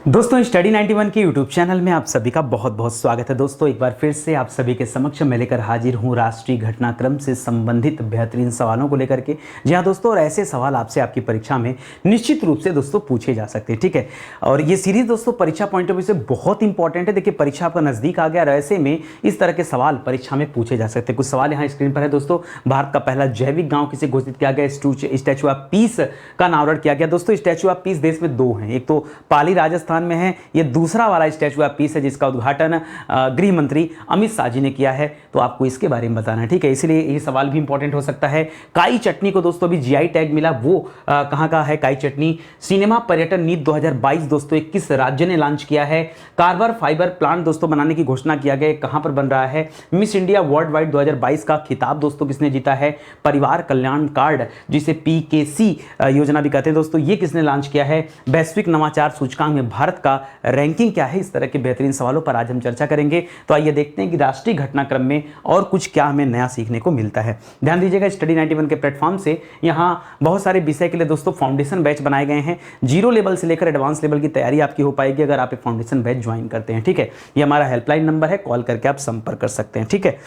दोस्तों स्टडी 91 के YouTube channel में आप सभी का बहुत बहुत स्वागत है। दोस्तों एक बार फिर से आप सभी के समक्ष मैं लेकर हाजिर हूं राष्ट्रीय घटनाक्रम से संबंधित बेहतरीन सवालों को लेकर के। जी हाँ दोस्तों, और ऐसे सवाल आपसे आपकी परीक्षा में निश्चित रूप से दोस्तों पूछे जा सकते हैं, ठीक है। और ये सीरीज दोस्तों परीक्षा पॉइंट ऑफ व्यू से बहुत इंपॉर्टेंट है। देखिए परीक्षा आपका नजदीक आ गया और ऐसे में इस तरह के सवाल परीक्षा में पूछे जा सकते हैं। कुछ सवाल यहाँ स्क्रीन पर है दोस्तों। भारत का पहला जैविक गाँव किसे घोषित किया गया? स्टैचू ऑफ पीस का अनावरण किया गया। दोस्तों स्टैचू ऑफ पीस देश में दो हैं, एक तो पाली राजस्थान में है, ये दूसरा वाला स्टैचू ऑफ पीस है जिसका उद्घाटन गृह मंत्री अमित शाह जी ने किया है। तो आपको इसके बारे में बताना है, ठीक है। इसलिए ये सवाल भी इंपॉर्टेंट हो सकता है। काई चटनी को दोस्तों अभी जीआई टैग मिला, वो कहाँ का है काई चटनी? सिनेमा पर्यटन नीति 2022 दोस्तों 21 राज्य ने लॉन्च किया है। कार्बन फाइबर प्लांट दोस्तों बनाने की घोषणा किया गया, कहाँ पर बन रहा है? मिस इंडिया वर्ल्ड वाइड 2022 का खिताब दोस्तों किसने जीता है? परिवार कल्याण कार्ड जिसे पीकेसी योजना भी कहते हैं दोस्तों, ये किसने लॉन्च किया है? वैश्विक नवाचार सूचकांक में भारत का रैंकिंग क्या है? इस तरह के बेहतरीन सवालों पर आज हम चर्चा करेंगे। तो आइए देखते हैं कि राष्ट्रीय घटनाक्रम में और कुछ क्या हमें नया सीखने को मिलता है। ध्यान दीजिएगा स्टडी 91 के प्लेटफॉर्म से यहाँ बहुत सारे विषय के लिए दोस्तों फाउंडेशन बैच बनाए गए हैं। जीरो लेवल से लेकर एडवांस लेवल की तैयारी आपकी हो पाएगी अगर आप एक फाउंडेशन बैच ज्वाइन करते हैं, ठीक है। ये हमारा हेल्पलाइन नंबर है, कॉल करके आप संपर्क कर सकते हैं, ठीक है।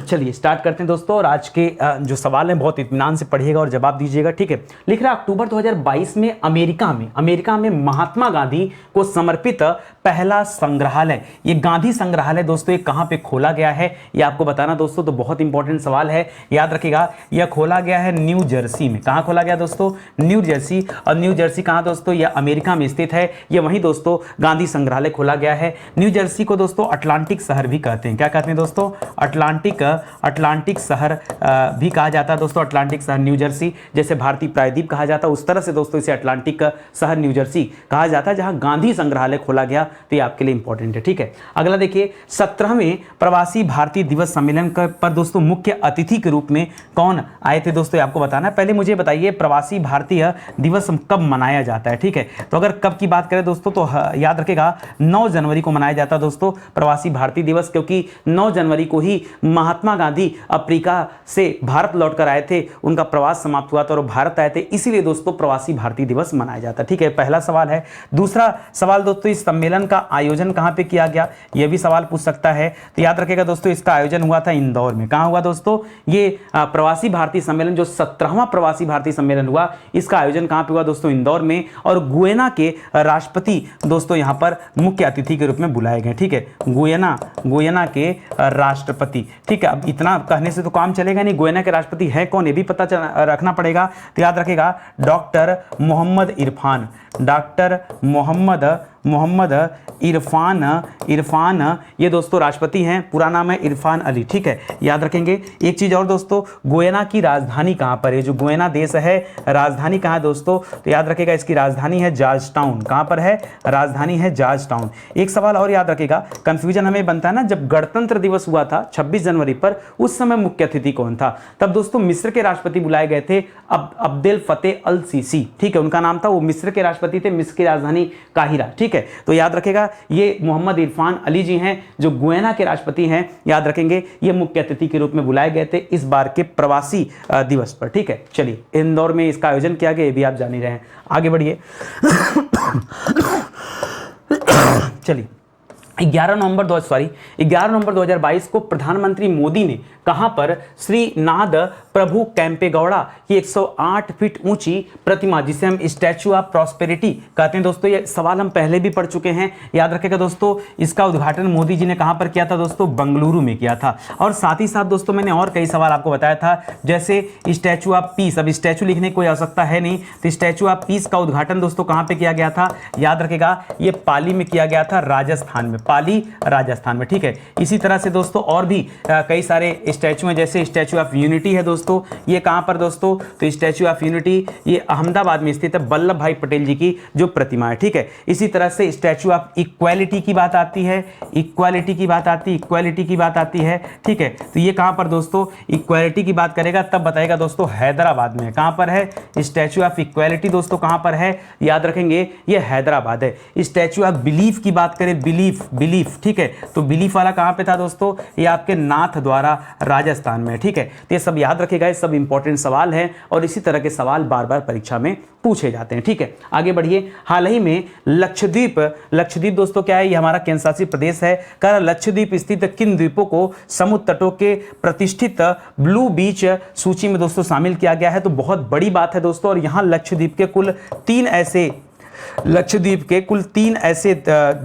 चलिए स्टार्ट करते हैं दोस्तों। और आज के जो सवाल हैं बहुत इत्मीनान से पढ़िएगा और जवाब दीजिएगा, ठीक है। लिख रहा अक्टूबर 2022 में अमेरिका में महात्मा गांधी को समर्पित पहला संग्रहालय, ये गांधी संग्रहालय दोस्तों ये कहां पे खोला गया है? ये आपको बताना दोस्तों। तो बहुत इंपॉर्टेंट सवाल है, याद रखिएगा। यह खोला गया है न्यू जर्सी में। कहां खोला गया दोस्तों? New Jersey. और न्यू जर्सी कहां दोस्तों? यह अमेरिका में स्थित है। ये वहीं दोस्तों गांधी संग्रहालय खोला गया है। न्यू जर्सी को दोस्तों अटलांटिक शहर भी कहते हैं। क्या कहते हैं दोस्तों? अटलांटिक शहर भी कहा जाता है दोस्तों। अटलांटिक शहर न्यू जर्सी, जैसे भारतीय प्रायद्वीप कहा जाता है उस तरह से दोस्तों इसे अटलांटिक शहर न्यू जर्सी कहा जाता है, जहां गांधी संग्रहालय खोला गया। तो ये आपके लिए इंपॉर्टेंट है, ठीक है। अगला देखिए 17वें प्रवासी भारतीय दिवस सम्मेलन पर दोस्तों मुख्य अतिथि के रूप में कौन आए थे दोस्तों? आपको बताना है। पहले मुझे बताइए प्रवासी भारतीय दिवस कब मनाया जाता है, ठीक है। तो अगर कब की बात करें दोस्तों तो याद रखेगा 9 जनवरी को मनाया जाता है दोस्तों प्रवासी भारतीय दिवस, क्योंकि 9 जनवरी को ही महात्मा गांधी अफ्रीका से भारत लौटकर आए थे, उनका प्रवास समाप्त हुआ था और भारत आए थे, इसीलिए दोस्तों प्रवासी भारतीय दिवस मनाया जाता है, ठीक है। पहला सवाल है। दूसरा सवाल दोस्तों इस सम्मेलन का आयोजन कहां पे किया गया? यह भी सवाल पूछ सकता है। तो याद रखिएगा दोस्तों इसका आयोजन हुआ था इंदौर में। कहां हुआ दोस्तों? ये प्रवासी भारतीय सम्मेलन जो 17वां प्रवासी भारतीय सम्मेलन हुआ, इसका आयोजन कहां पे हुआ दोस्तों? इंदौर में। और गुयना के राष्ट्रपति दोस्तों यहां पर मुख्य अतिथि के रूप में बुलाए गए, ठीक है। गुयना के राष्ट्रपति, ठीक है। अब इतना कहने से तो काम चलेगा नहीं, गुयना के राष्ट्रपति है कौन ये भी पता रखना पड़ेगा। तो याद रखेगा डॉक्टर मोहम्मद इरफान ये दोस्तों राष्ट्रपति हैं। पूरा नाम है इरफान अली, ठीक है, याद रखेंगे। एक चीज और दोस्तों, गुयना की राजधानी कहां पर है? जो गुयना देश है राजधानी कहां है दोस्तों? तो याद रखेगा इसकी राजधानी है जॉर्ज टाउन। कहां पर है? राजधानी है जॉर्ज टाउन। एक सवाल और याद रखेगा, कंफ्यूजन हमें बनता है ना, जब गणतंत्र दिवस हुआ था 26 जनवरी पर, उस समय मुख्य अतिथि कौन था? तब दोस्तों मिस्र के राष्ट्रपति बुलाए गए थे अब्देल फतेह अल सीसी, ठीक है, उनका नाम था। वो मिस्र के राष्ट्रपति थे, मिस्र की राजधानी काहिरा, ठीक है। तो याद रखेगा ये मोहम्मद इरफान अली जी हैं जो गुयना के राष्ट्रपति हैं, याद रखेंगे। ये मुख्य अतिथि के रूप में बुलाए गए थे इस बार के प्रवासी दिवस पर, ठीक है। चलिए इंदौर में इसका आयोजन किया गया, ये भी आप जान ही रहे हैं। आगे बढ़िए। चलिए 11 नवंबर 2022 को प्रधानमंत्री मोदी ने कहां पर श्रीनाथ प्रभु कैंपेगौड़ा की 108 फीट ऊंची प्रतिमा, जिसे हम स्टैचू ऑफ प्रॉस्पेरिटी कहते हैं दोस्तों, ये सवाल हम पहले भी पढ़ चुके हैं, याद रखेगा दोस्तों। इसका उद्घाटन मोदी जी ने कहां पर किया था दोस्तों? बंगलुरु में किया था। और साथ ही साथ दोस्तों मैंने और कई सवाल आपको बताया था, जैसे स्टैचू ऑफ पीस। अब स्टैचू लिखने की कोई आवश्यकता है नहीं, तो स्टैचू ऑफ पीस का उद्घाटन दोस्तों कहां पर किया गया था? याद रखेगा ये पाली में किया गया था, राजस्थान में, पाली राजस्थान में, ठीक है। इसी तरह से दोस्तों और भी कई सारे स्टैचू हैं, जैसे स्टैचू ऑफ यूनिटी है दोस्तों, ये कहां पर दोस्तों? तो स्टैचू ऑफ यूनिटी ये अहमदाबाद में स्थित है, वल्लभ भाई पटेल जी की जो प्रतिमा है, ठीक है। इसी तरह से स्टैचू ऑफ इक्वालिटी की बात आती है, इक्वालिटी की बात आती है, ठीक है। तो ये कहां पर दोस्तों? इक्वालिटी की बात करेगा तब बताएगा दोस्तों हैदराबाद में। कहां पर है स्टैचू ऑफ इक्वालिटी दोस्तों? कहां पर है? याद रखेंगे ये हैदराबाद है। स्टैचू ऑफ बिलीफ की बात करें, बिलीफ, ठीक है, तो बिलीफ वाला कहां पे था दोस्तों? ये आपके नाथ द्वारा राजस्थान में, ठीक है। तो ये सब याद रखिएगा। रखिएगा, ये सब इंपॉर्टेंट सवाल हैं और इसी तरह के सवाल बार बार परीक्षा में पूछे जाते हैं। ठीक है, आगे बढ़िए। हाल ही में लक्षद्वीप दोस्तों क्या है, ये हमारा केंद्र शासित प्रदेश है। लक्षद्वीप स्थित किन द्वीपों को समुद्र तटों के प्रतिष्ठित ब्लू बीच सूची में दोस्तों शामिल किया गया है? तो बहुत बड़ी बात है दोस्तों, और यहाँ लक्षद्वीप के कुल तीन ऐसे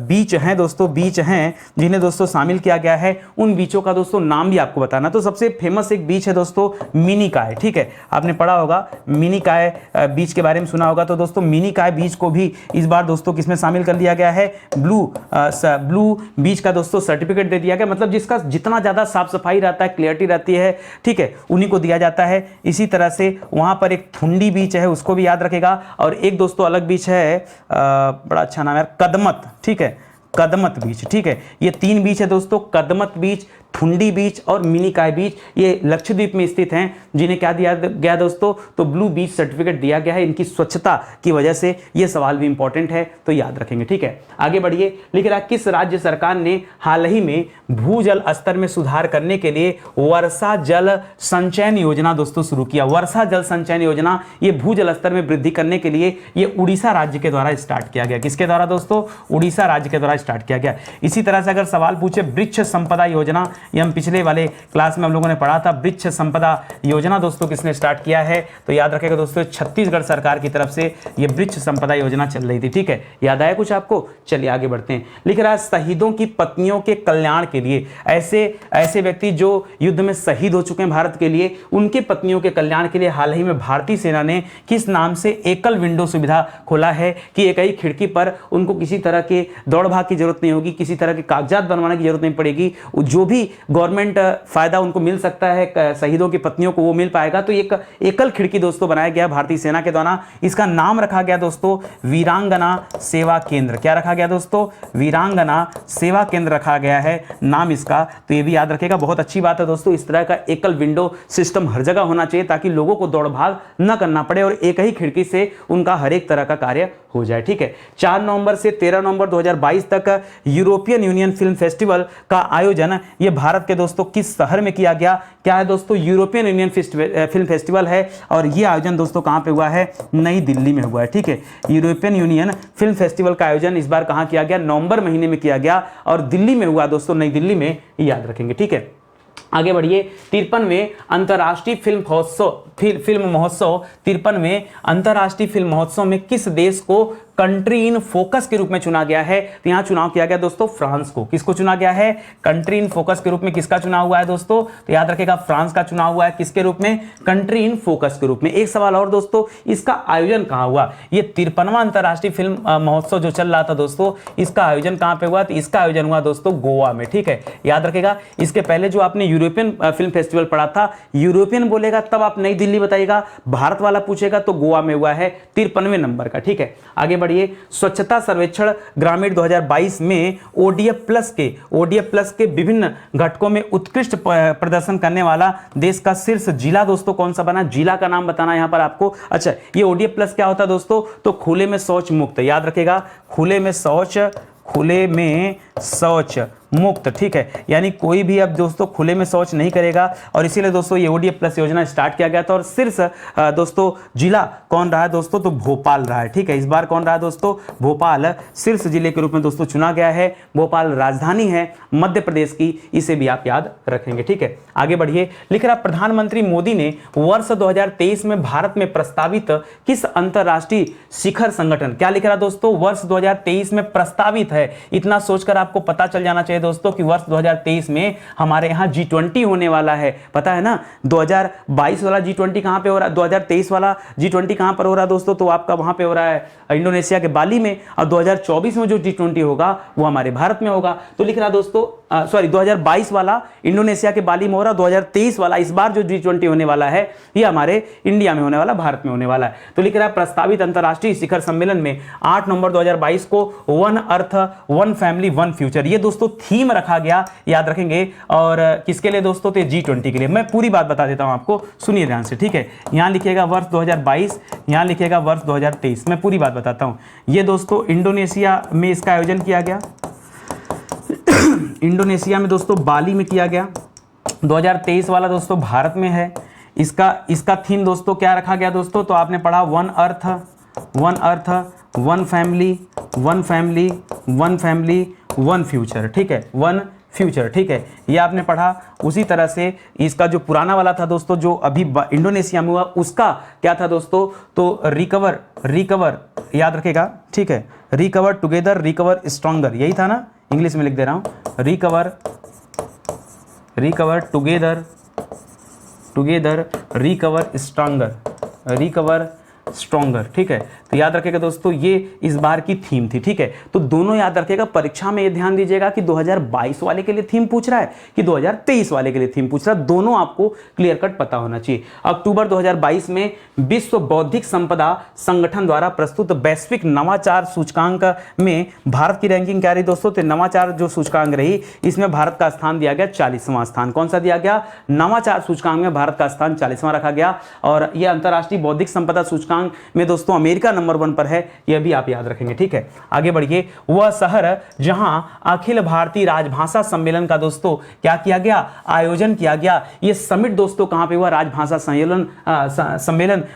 बीच हैं दोस्तों, बीच हैं जिन्हें दोस्तों शामिल किया गया है। उन बीचों का दोस्तों नाम भी आपको बताना। तो सबसे फेमस एक बीच है दोस्तों मिनिकॉय। ठीक है, आपने पढ़ा होगा मिनिकॉय बीच के बारे में सुना होगा। तो दोस्तों मिनिकॉय बीच को भी इस बार दोस्तों किसमें शामिल कर लिया गया है? ब्लू बीच का दोस्तों सर्टिफिकेट दे दिया गया। मतलब जिसका जितना ज़्यादा साफ सफाई रहता है, क्लियरिटी रहती है, ठीक है, उन्हीं को दिया जाता है। इसी तरह से वहाँ पर एक थुंडी बीच है, उसको भी याद रखेगा। और एक दोस्तों अलग बीच है, बड़ा अच्छा नाम है, कदमत। ठीक है, कदमत बीच। ठीक है, ये तीन बीच है दोस्तों, कदमत बीच, थुंडी बीच और मिनिकॉय बीच, ये लक्षद्वीप में स्थित हैं, जिन्हें क्या दिया गया दोस्तों? तो ब्लू बीच सर्टिफिकेट दिया गया है। इनकी स्वच्छता की वजह से ये सवाल भी इंपॉर्टेंट है, तो याद रखेंगे। ठीक है, आगे बढ़िए। लिख रहा, किस राज्य सरकार ने हाल ही में भूजल स्तर में सुधार करने के लिए वर्षा जल संचयन योजना दोस्तों शुरू किया? वर्षा जल संचयन योजना, ये भूजल स्तर में वृद्धि करने के लिए ये उड़ीसा राज्य के द्वारा स्टार्ट किया गया। किसके द्वारा दोस्तों? उड़ीसा राज्य के द्वारा स्टार्ट किया गया। इसी तरह से अगर सवाल पूछे वृक्ष संपदा योजना, ये हम पिछले वाले क्लास में हम लोगों ने पढ़ा था। वृक्ष संपदा योजना दोस्तों किसने स्टार्ट किया है? तो याद रखेगा दोस्तों, छत्तीसगढ़ सरकार की तरफ से ये वृक्ष संपदा योजना चल रही थी। ठीक है, याद आया कुछ आपको? चलिए आगे बढ़ते हैं। लिख रहा है, शहीदों की पत्नियों के कल्याण के लिए, ऐसे व्यक्ति जो युद्ध में शहीद हो चुके हैं भारत के लिए, उनके पत्नियों के कल्याण के लिए हाल ही में भारतीय सेना ने किस नाम से एकल विंडो सुविधा खोला है? कि एक ही खिड़की पर उनको किसी तरह के दौड़ भाग की जरूरत नहीं होगी, किसी तरह के कागजात बनवाने की जरूरत नहीं पड़ेगी। जो भी गवर्नमेंट फायदा उनको मिल सकता है शहीदों की पत्नियों को, वो मिल पाएगा। तो एक एकल खिड़की दोस्तों बनाया गया भारतीय सेना के द्वारा। इसका नाम रखा गया दोस्तों वीरांगना सेवा केंद्र। क्या रखा गया दोस्तों? वीरांगना सेवा केंद्र रखा गया है नाम इसका। तो ये भी याद रखेगा, बहुत अच्छी बात है दोस्तों। इस तरह का एकल विंडो सिस्टम हर जगह होना चाहिए ताकि लोगों को दौड़ भाग न करना पड़े और एक ही खिड़की से उनका हर एक तरह का कार्य हो जाए। ठीक है, 4 नवंबर से 13 नवंबर 2022 तक यूरोपियन यूनियन फिल्म फेस्टिवल का आयोजन ये भारत के दोस्तों किस शहर में किया गया? क्या है दोस्तों? यूरोपियन यूनियन फिल्म फेस्टिवल है, और ये आयोजन दोस्तों कहां पे हुआ है? नई दिल्ली में हुआ है। ठीक है, यूरोपियन यूनियन फिल्म फेस्टिवल का आयोजन इस बार कहां किया गया? नवंबर महीने में किया गया और दिल्ली में हुआ दोस्तों, नई दिल्ली में, याद रखेंगे। ठीक है, आगे बढ़िए। 53वें अंतर्राष्ट्रीय फिल्म महोत्सव 53वें अंतर्राष्ट्रीय फिल्म महोत्सव में किस देश को कंट्री इन फोकस के रूप में चुना गया है? तो यहां चुनाव किया गया दोस्तों फ्रांस को। किसको चुना गया है? कंट्री इन फोकस के रूप में किसका चुनाव हुआ है दोस्तों? तो याद रखेगा, फ्रांस का चुनाव हुआ है। किसके रूप में? कंट्री इन फोकस के रूप में। एक सवाल और दोस्तों, इसका आयोजन कहां हुआ? ये 53वां अंतर्राष्ट्रीय फिल्म महोत्सव जो चल रहा था दोस्तों, इसका आयोजन कहां पे हुआ? तो इसका आयोजन हुआ दोस्तों गोवा में। ठीक है, याद रखेगा। इसके पहले जो आपने यूरोपियन फिल्म फेस्टिवल पढ़ा था, यूरोपियन बोलेगा तब आप नई दिल्ली बताइएगा, भारत वाला पूछेगा तो गोवा में हुआ है 53वें नंबर का। ठीक है, आगे बढ़िए। स्वच्छता सर्वेक्षण ग्रामीण 2022 में ओडीएफ प्लस के विभिन्न घटकों में उत्कृष्ट प्रदर्शन करने वाला देश का शीर्ष जिला दोस्तों कौन सा बना? जिला का नाम बताना है यहां पर आपको। अच्छा, ये ओडीएफ प्लस क्या होता है दोस्तों? तो खुले में शौच मुक्त। याद रखेगा, खुले में शौच मुक्त। ठीक है, यानी कोई भी अब दोस्तों खुले में शौच नहीं करेगा, और इसीलिए दोस्तों ये ओडीएफ प्लस योजना स्टार्ट किया गया था। और शीर्ष दोस्तों जिला कौन रहा है दोस्तों? तो भोपाल रहा है। ठीक है, इस बार कौन रहा दोस्तों? भोपाल शीर्ष जिले के रूप में दोस्तों चुना गया है। भोपाल राजधानी है मध्य प्रदेश की, इसे भी आप याद रखेंगे। ठीक है, आगे बढ़िए। लिख रहा, प्रधानमंत्री मोदी ने वर्ष 2023 में भारत में प्रस्तावित किस अंतरराष्ट्रीय शिखर संगठन, क्या लिख रहा दोस्तों? वर्ष 2023 में प्रस्तावित है। इतना सोचकर आपको पता चल जाना चाहिए दोस्तों कि वर्ष 2023 में हमारे यहाँ G20 होने वाला है। पता है ना, 2022 वाला G20 कहाँ पे हो रहा है? 2023 वाला G20 कहाँ पर हो रहा है दोस्तों? तो आपका वहाँ पे हो रहा है इंडोनेशिया के बाली में, और 2024 में जो G20 होगा वो हमारे भारत में होगा। तो लिख रहा दोस्तों 2022 वाला इंडोनेशिया के बाली में हो रहा, 2023 वाला इस बार जो G20 होने वाला है ये हमारे इंडिया में होने वाला, भारत में होने वाला है। तो लिख रहा है, प्रस्तावित अंतर्राष्ट्रीय शिखर सम्मेलन में 8 नवंबर 2022 को one earth one family one future, ये दोस्तों थीम रखा गया, याद रखेंगे। और किसके लिए दोस्तों? तो G20 के लिए। मैं पूरी बात बता देता हूं आपको, सुनिए ध्यान से। ठीक है, यहां लिखिएगा वर्ष 2022, यहां लिखिएगा वर्ष 2023। मैं पूरी बात बताता हूं। ये दोस्तों इंडोनेशिया में इसका आयोजन किया गया, इंडोनेशिया में दोस्तों बाली में किया गया। 2023 वाला दोस्तों भारत में है। इसका थीम दोस्तों क्या रखा गया दोस्तों, तो आपने पढ़ा one earth, one family, one future, ठीक है, वन फ्यूचर, ठीक है, ये आपने पढ़ा। उसी तरह से इसका जो पुराना वाला था दोस्तों, जो अभी इंडोनेशिया में हुआ, उसका क्या था दोस्तों, तो रिकवर याद रखेगा, ठीक है, रिकवर टुगेदर, रिकवर स्ट्रॉन्गर, यही था ना, इंग्लिश में लिख दे रहा हूं, रिकवर टुगेदर, रिकवर स्ट्रॉन्गर, ठीक है। तो याद रखिएगा दोस्तों, ये इस बार की थीम थी, ठीक है। तो दोनों याद रखिएगा, परीक्षा में ये ध्यान दीजिएगा कि 2022 वाले के लिए थीम पूछ रहा है कि 2023 वाले के लिए थीम पूछ रहा है, दोनों आपको क्लियर कट पता होना चाहिए। अक्टूबर 2022 में विश्व बौद्धिक संपदा संगठन द्वारा प्रस्तुत वैश्विक नवाचार सूचकांक में भारत की रैंकिंग क्या रही दोस्तों, तो नवाचार जो सूचकांक रही, इसमें भारत का स्थान दिया गया 40वां स्थान। कौन सा दिया गया, नवाचार सूचकांक में भारत का स्थान 40वां रखा गया। और यह अंतरराष्ट्रीय बौद्धिक संपदा सूचकांक में दोस्तों अमेरिका नंबर 1 पर है, यह भी आप याद रखेंगे, ठीक है। आगे बढ़िए, वह शहर जहां अखिल भारतीय राजभाषा सम्मेलन का दोस्तों क्या किया गया, आयोजन किया गया। यह समिट दोस्तों कहां पे हुआ, राजभाषा सम्मेलन,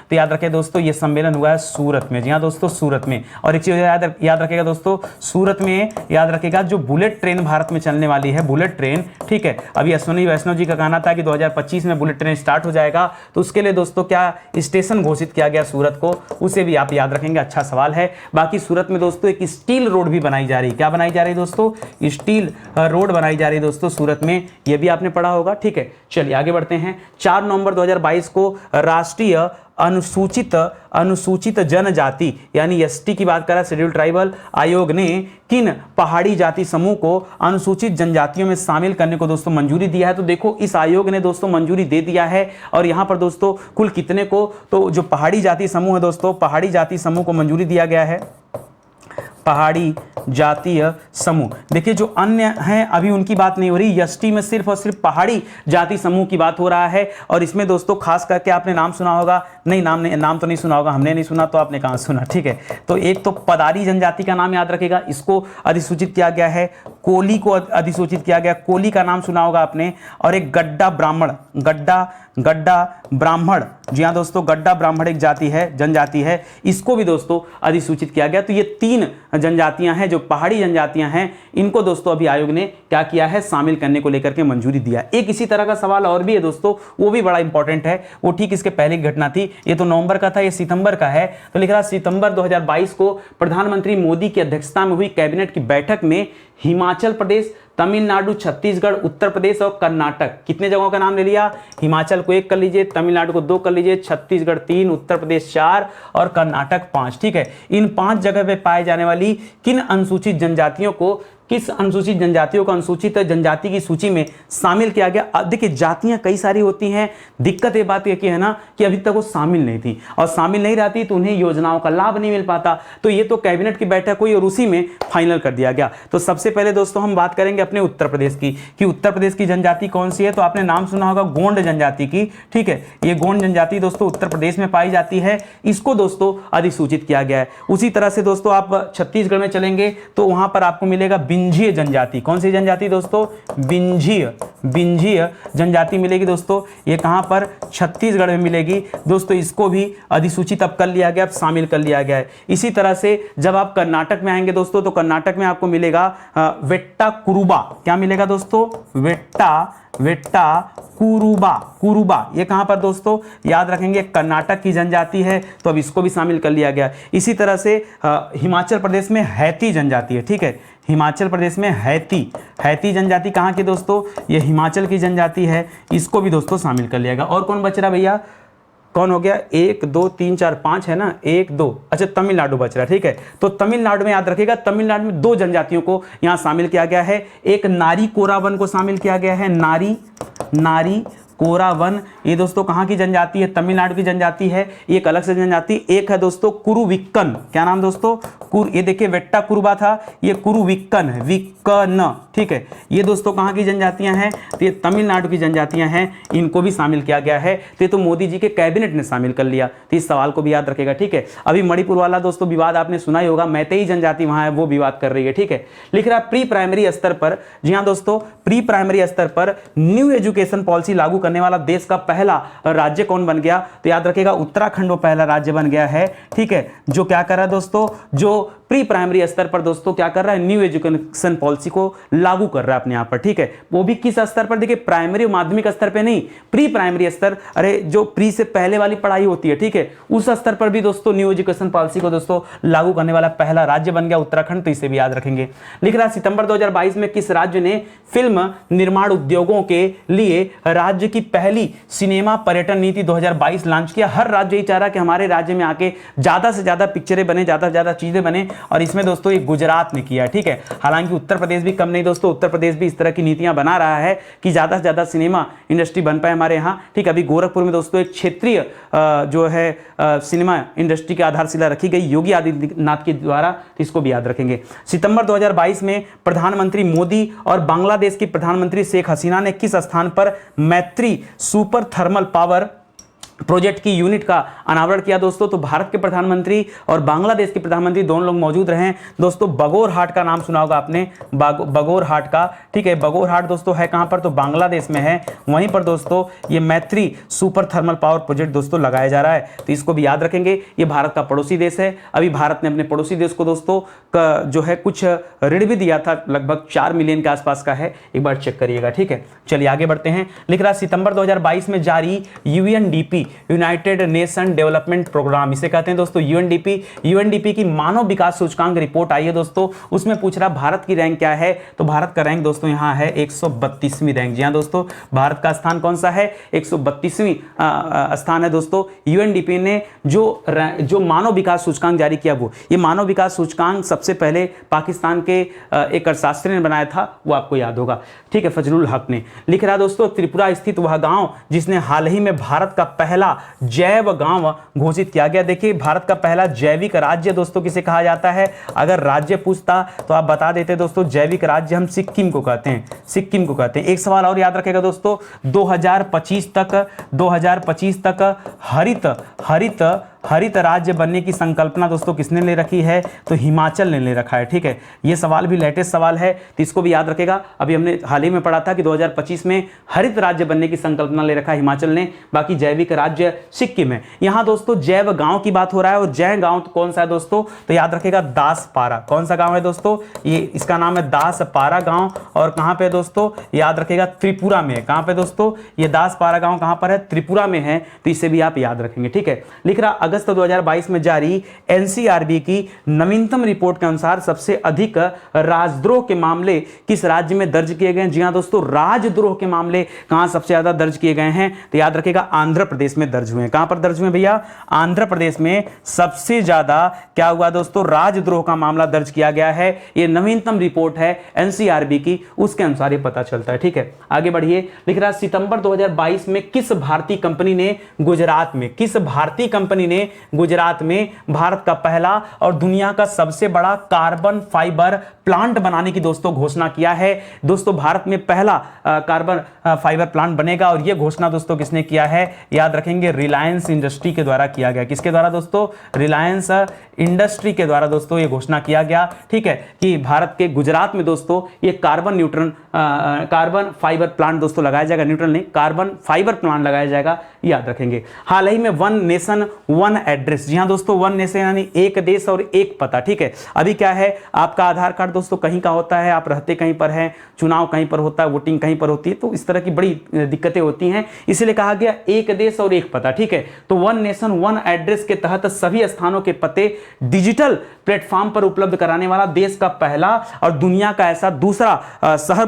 तो याद रखें दोस्तों, यह सम्मेलन हुआ है सूरत में, जी हां दोस्तों, सूरत में। और एक चीज याद रखेगा दोस्तों, सूरत में याद रखेगा जो बुलेट ट्रेन भारत में चलने वाली है, बुलेट ट्रेन, ठीक है। अभी अश्विनी वैष्णव जी का कहना था कि 2025 में बुलेट ट्रेन स्टार्ट हो जाएगा, तो उसके लिए दोस्तों क्या स्टेशन घोषित किया गया सूरत को, उसे भी आप याद रखेंगे, अच्छा सवाल है। बाकी सूरत में दोस्तों एक स्टील रोड भी बनाई जा रही है, क्या बनाई जा रही है दोस्तों, स्टील रोड बनाई जा रही है दोस्तों सूरत में, यह भी आपने पढ़ा होगा, ठीक है। चलिए आगे बढ़ते हैं। 4 नवंबर 2022 को राष्ट्रीय अनुसूचित जनजाति यानी एसटी की बात करें, शेड्यूल ट्राइबल आयोग ने किन पहाड़ी जाति समूह को अनुसूचित जनजातियों में शामिल करने को दोस्तों मंजूरी दिया है। तो देखो, इस आयोग ने दोस्तों मंजूरी दे दिया है, और यहां पर दोस्तों कुल कितने को, तो जो पहाड़ी जाति समूह है दोस्तों, पहाड़ी जाति समूह को मंजूरी दिया गया है, पहाड़ी जातीय समूह। देखिए जो अन्य हैं अभी उनकी बात नहीं हो रही, एसटी में सिर्फ और सिर्फ पहाड़ी जाति समूह की बात हो रहा है। और इसमें दोस्तों खास करके आपने नाम सुना होगा, नहीं नाम तो नहीं सुना होगा, हमने नहीं सुना तो आपने कहां सुना, ठीक है। तो एक तो पदारी जनजाति का नाम याद रखेगा, इसको अधिसूचित किया गया है, कोली को अधिसूचित किया गया, कोली का नाम सुना होगा आपने। और एक गड्ढा ब्राह्मण, जी हाँ दोस्तों, गड्ढा ब्राह्मण एक जाति है, जनजाति है, इसको भी दोस्तों अधिसूचित किया गया। तो ये 3 जनजातियां हैं जो पहाड़ी जनजातियां हैं, इनको दोस्तों अभी आयोग ने क्या किया है, शामिल करने को लेकर के मंजूरी दिया। एक इसी तरह का सवाल और भी है दोस्तों, वो भी बड़ा इंपॉर्टेंट है, वो ठीक इसके पहले की घटना थी, ये तो नवंबर का था, ये सितंबर का है। तो लिख रहा सितंबर 2022 को प्रधानमंत्री मोदी की अध्यक्षता में हुई कैबिनेट की बैठक में हिमाचल प्रदेश, तमिलनाडु, छत्तीसगढ़, उत्तर प्रदेश और कर्नाटक, कितने जगहों का नाम ले लिया, हिमाचल को 1 कर लीजिए, तमिलनाडु को 2 कर लीजिए, छत्तीसगढ़ 3, उत्तर प्रदेश 4 और कर्नाटक 5, ठीक है। इन 5 जगह पे पाए जाने वाली किन अनुसूचित जनजातियों को, किस अनुसूचित जनजातियों को अनुसूचित जनजाति की सूची में शामिल किया गया। देखिए जातियां कई सारी होती हैं, दिक्कत ये बात की है ना कि अभी तक वो शामिल नहीं थी, और शामिल नहीं रहती तो उन्हें योजनाओं का लाभ नहीं मिल पाता। तो ये तो कैबिनेट की बैठक हुई और उसी में फाइनल कर दिया गया। तो सबसे पहले दोस्तों हम बात करेंगे अपने उत्तर प्रदेश की, कि उत्तर प्रदेश की जनजाति कौन सी है। तो आपने नाम सुना होगा गोंड जनजाति की, ठीक है। ये गोंड जनजाति दोस्तों उत्तर प्रदेश में पाई जाती है, इसको दोस्तों अधिसूचित किया गया है। उसी तरह से दोस्तों आप छत्तीसगढ़ में चलेंगे तो वहां पर आपको मिलेगा बिंझीय जनजाति। कौन सी जनजाति दोस्तों, बिंझीय जनजाति मिलेगी दोस्तों, ये कहां पर, छत्तीसगढ़ में मिलेगी दोस्तों। इसको भी अधिसूचित अब कर लिया गया, अब शामिल कर लिया गया है। इसी तरह से जब आप कर्नाटक में आएंगे दोस्तों, तो कर्नाटक में आपको मिलेगा वेट्टा कुरुबा, क्या मिलेगा दोस्तों, वेट्टा कुरुबा, ये कहां पर दोस्तों, याद रखेंगे कर्नाटक की जनजाति है, तो अब इसको भी शामिल कर लिया गया। इसी तरह से हिमाचल प्रदेश में हैती जनजाति है, ठीक है। हिमाचल प्रदेश में हैती जनजाति कहां की दोस्तों, ये हिमाचल की जनजाति है, इसको भी दोस्तों शामिल कर लिया गया। और कौन बच रहा भैया, कौन हो गया, 1 2 3 4 5 है ना, 1 2, अच्छा तमिलनाडु बच रहा है, ठीक है। तो तमिलनाडु में याद रखिएगा, तमिलनाडु में 2 जनजातियों को यहां शामिल किया गया है। एक नारी कोरावन को शामिल किया गया है, नारी कोरावन, ये दोस्तों कहां की जनजाति है, तमिलनाडु की जनजाति है, एक अलग से जनजाति। एक है दोस्तों कुरुविक्कन, क्या नाम दोस्तों, ये देखिए वेट्टा कुरुबा था, ये कुरुविक्कन है, विक्कन, ठीक है। ये दोस्तों कहां की जनजातियां हैं, तो ये तमिलनाडु की जनजातियां हैं, इनको भी शामिल किया गया है। तो मोदी जी के कैबिनेट ने शामिल कर लिया, तो इस सवाल को भी याद रखेगा, ठीक है। अभी मणिपुर वाला दोस्तों विवाद आपने सुना ही होगा, मैतेई जनजाति वहां है, वो विवाद कर रही है, ठीक है। लिख रहा प्री प्राइमरी स्तर पर, जी हाँ दोस्तों, प्री प्राइमरी स्तर पर न्यू एजुकेशन पॉलिसी लागू करने वाला देश का पहला राज्य कौन बन गया? तो याद रखिएगा उत्तराखंड वो पहला राज्य बन गया है, ठीक है, जो क्या कर रहा है दोस्तों, जो प्री प्राइमरी स्तर पर दोस्तों क्या कर रहा है, न्यू एजुकेशन पॉलिसी को लागू कर रहा है अपने यहाँ पर, ठीक है। वो भी किस स्तर पर? देखिए प्राइमरी और माध्यमिक स्तर पे नहीं, प्री प्राइमरी स्तर, अरे जो प्री से पहले वाली पढ़ाई होती है, ठीक है, उस स्तर पर भी दोस्तों न्यू एजुकेशन पॉलिसी को दोस्तों लागू करने वाला पहला राज्य बन गया उत्तराखंड, तो इसे भी याद रखेंगे। लिख रहा है सितंबर 2022 में किस राज्य ने फिल्म निर्माण उद्योगों के लिए राज्य की पहली सिनेमा पर्यटन नीति 2022 लॉन्च किया? हर राज्य यही चाह रहा है कि हमारे राज्य में आके ज्यादा से ज्यादा पिक्चरें बने, ज्यादा से ज्यादा चीजें बने, और इसमें दोस्तों ये गुजरात ने किया है, ठीक है। हालांकि उत्तर प्रदेश भी कम नहीं दोस्तों, उत्तर प्रदेश भी इस तरह की नीतियां बना रहा है कि ज्यादा से ज्यादा सिनेमा इंडस्ट्री बन पाए हमारे यहाँ, ठीक। अभी गोरखपुर में दोस्तों एक क्षेत्रीय जो है सिनेमा इंडस्ट्री की आधारशिला रखी गई योगी आदित्यनाथ के द्वारा, तो इसको भी याद रखेंगे। सितंबर 2022 में प्रधानमंत्री मोदी और बांग्लादेश की प्रधानमंत्री शेख हसीना ने किस स्थान पर मैत्री सुपर थर्मल पावर प्रोजेक्ट की यूनिट का अनावरण किया दोस्तों? तो भारत के प्रधानमंत्री और बांग्लादेश के प्रधानमंत्री दोनों लोग मौजूद रहे दोस्तों। बगोरहाट का नाम सुना होगा आपने, बगोरहाट का, ठीक है। बगोरहाट दोस्तों है कहां पर? तो बांग्लादेश में है। वहीं पर दोस्तों ये मैत्री सुपर थर्मल पावर प्रोजेक्ट दोस्तों लगाया जा रहा है, तो इसको भी याद रखेंगे। ये भारत का पड़ोसी देश है। अभी भारत ने अपने पड़ोसी देश को दोस्तों जो है कुछ ऋण भी दिया था, लगभग 4 मिलियन के आसपास का है, एक बार चेक करिएगा, ठीक है। चलिए आगे बढ़ते हैं। लिख रहा सितंबर 2022 में जारी UNDP, United Nation Development Programme, इसे कहते हैं दोस्तों यूएनडीपी की मानव विकास सूचकांक रिपोर्ट आई है दोस्तों। उसमें पूछ रहा भारत की रैंक क्या है? तो भारत का रैंक दोस्तों यहाँ है 132वीं रैंक। जी हाँ दोस्तों, भारत का स्थान कौन सा है? 132वीं स्थान है दोस्तों। यूएनडीपी ने जो मानव विकास सूचकांक जारी किया, वो ये मानव विकास सूचकांक सबसे पहले पाकिस्तान के एक अर्थशास्त्री ने बनाया था, वो आपको याद होगा, ठीक है, फजलुल हक ने। लिख रहा दोस्तों त्रिपुरा स्थित वह गांव जिसने हाल ही में भारत का पहला जैव गांव घोषित किया गया। देखिए भारत का पहला जैविक राज्य दोस्तों किसे कहा जाता है? अगर राज्य पूछता तो आप बता देते दोस्तों, जैविक राज्य हम सिक्किम को कहते हैं, सिक्किम को कहते हैं। एक सवाल और याद रखेगा दोस्तों, 2025 तक हरित राज्य बनने की संकल्पना दोस्तों किसने ले रखी है? तो हिमाचल ने ले रखा है, ठीक है। ये सवाल भी लेटेस्ट सवाल है, तो इसको भी याद रखेगा। अभी हमने हाल ही में पढ़ा था कि 2025 में हरित राज्य बनने की संकल्पना ले रखा है हिमाचल ने, बाकी जैविक राज्य सिक्किम है। यहां दोस्तों जैव गांव की बात हो रहा है, और जैव गांव तो कौन सा है दोस्तों? तो याद रखेगा दासपारा। कौन सा गांव है दोस्तों? ये इसका नाम है दासपारा गांव, और कहां पे दोस्तों? याद रखेगा त्रिपुरा में है। कहां पे दोस्तों? ये दासपारा गांव कहां पर है? त्रिपुरा में है, तो इसे भी आप याद रखेंगे, ठीक है। लिख रहा अगस्त 2022 में जारी एनसीआरबी की नवीनतम रिपोर्ट के अनुसार सबसे अधिक राजद्रोह के मामले किस राज्य में दर्ज किए गए हैं? जी हां दोस्तों, राजद्रोह के मामले कहां सबसे ज्यादा दर्ज किए गए हैं? तो याद रखेगा आंध्र प्रदेश में दर्ज हुए हैं। कहां पर दर्ज हुए भैया? आंध्र प्रदेश में सबसे ज्यादा क्या हुआ दोस्तों? राजद्रोह का मामला दर्ज किया गया है। यह नवीनतम रिपोर्ट है एनसीआरबी की, उसके अनुसार यह पता चलता है, ठीक है। आगे बढ़िए। लिख रहा सितंबर 2022 में किस भारतीय कंपनी ने गुजरात में भारत का पहला और दुनिया का सबसे बड़ा कार्बन फाइबर प्लांट बनाने की दोस्तों घोषणा किया है? दोस्तों भारत में पहला कार्बन फाइबर प्लांट बनेगा, और यह घोषणा दोस्तों किसने किया है? याद रखेंगे रिलायंस इंडस्ट्री के द्वारा किया गया। किसके द्वारा दोस्तों? रिलायंस इंडस्ट्री के द्वारा दोस्तों यह घोषणा किया गया, ठीक है, कि भारत के गुजरात में दोस्तों ये कार्बन फाइबर प्लांट दोस्तों लगाया जाएगा। न्यूट्रल नहीं, कार्बन फाइबर प्लांट लगाया जाएगा, याद रखेंगे। हाल ही में वन नेशन वन एड्रेस, जी हां दोस्तों, वन नेशन यानी एक देश और एक पता, ठीक है। अभी क्या है, आपका आधार कार्ड दोस्तों कहीं का होता है, आप रहते कहीं पर हैं, चुनाव कहीं पर होता है, वोटिंग कहीं पर होती है, तो इस तरह की बड़ी दिक्कतें होती हैं, इसलिए कहा गया एक देश और एक पता, ठीक है। तो वन नेशन वन एड्रेस के तहत सभी स्थानों के पते डिजिटल प्लेटफॉर्म पर उपलब्ध कराने वाला देश का पहला और दुनिया का ऐसा दूसरा शहर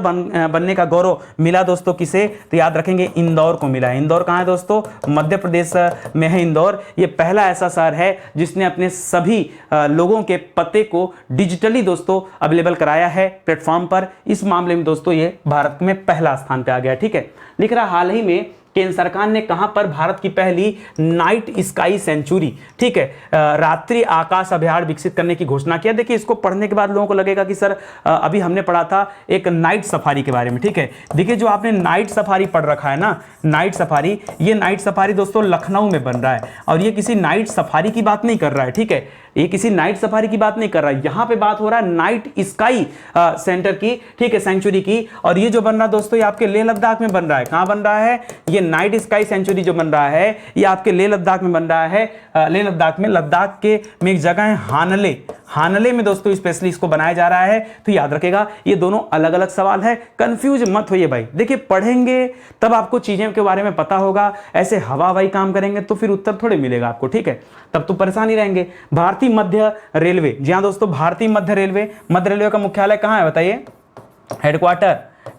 बनने का गौरव मिला दोस्तों किसे? तो याद रखेंगे इंदौर को मिला है। इंदौर कहां है दोस्तों? मध्य प्रदेश में है इंदौर। ये पहला ऐसा शहर है जिसने अपने सभी लोगों के पते को डिजिटली दोस्तों अवेलेबल कराया है प्लेटफॉर्म पर। इस मामले में दोस्तों ये भारत में पहला स्थान पे आ गया, ठीक है। लिख रहा हाल ही में केंद्र सरकार ने कहां पर भारत की पहली नाइट स्काई सेंचुरी, ठीक है, रात्रि आकाश अभयारण्य विकसित करने की घोषणा किया। देखिए इसको पढ़ने के बाद लोगों को लगेगा कि सर अभी हमने पढ़ा था एक नाइट सफारी के बारे में, ठीक है। देखिए जो आपने नाइट सफारी पढ़ रखा है ना, नाइट सफारी, ये नाइट सफारी दोस्तों लखनऊ में बन रहा है, और ये किसी नाइट सफारी की बात नहीं कर रहा है, ठीक है। ये किसी नाइट सफारी की बात नहीं कर रहा, यहां पे बात हो रहा है नाइट स्काई सेंटर की, ठीक है, सेंचुरी की। और ये जो बन रहा है दोस्तों ये आपके लेह लद्दाख में बन रहा है। कहां बन रहा है? ये नाइट स्काई सेंचुरी जो बन रहा है ये आपके लेह लद्दाख में बन रहा है। लेह लद्दाख में, लद्दाख के में एक जगह है हानले, हानले में दोस्तों स्पेशली इसको बनाया जा रहा है। तो याद रखेगा ये दोनों अलग अलग सवाल है, कंफ्यूज मत होइए भाई। देखिए पढ़ेंगे तब आपको चीजें के बारे में पता होगा, ऐसे हवा हवाई काम करेंगे तो फिर उत्तर थोड़े मिलेगा आपको, ठीक है, तब तो परेशान ही रहेंगे। भारतीय मध्य रेलवे, जी हाँ दोस्तों, भारतीय मध्य रेलवे का मुख्यालय कहां है बताइए?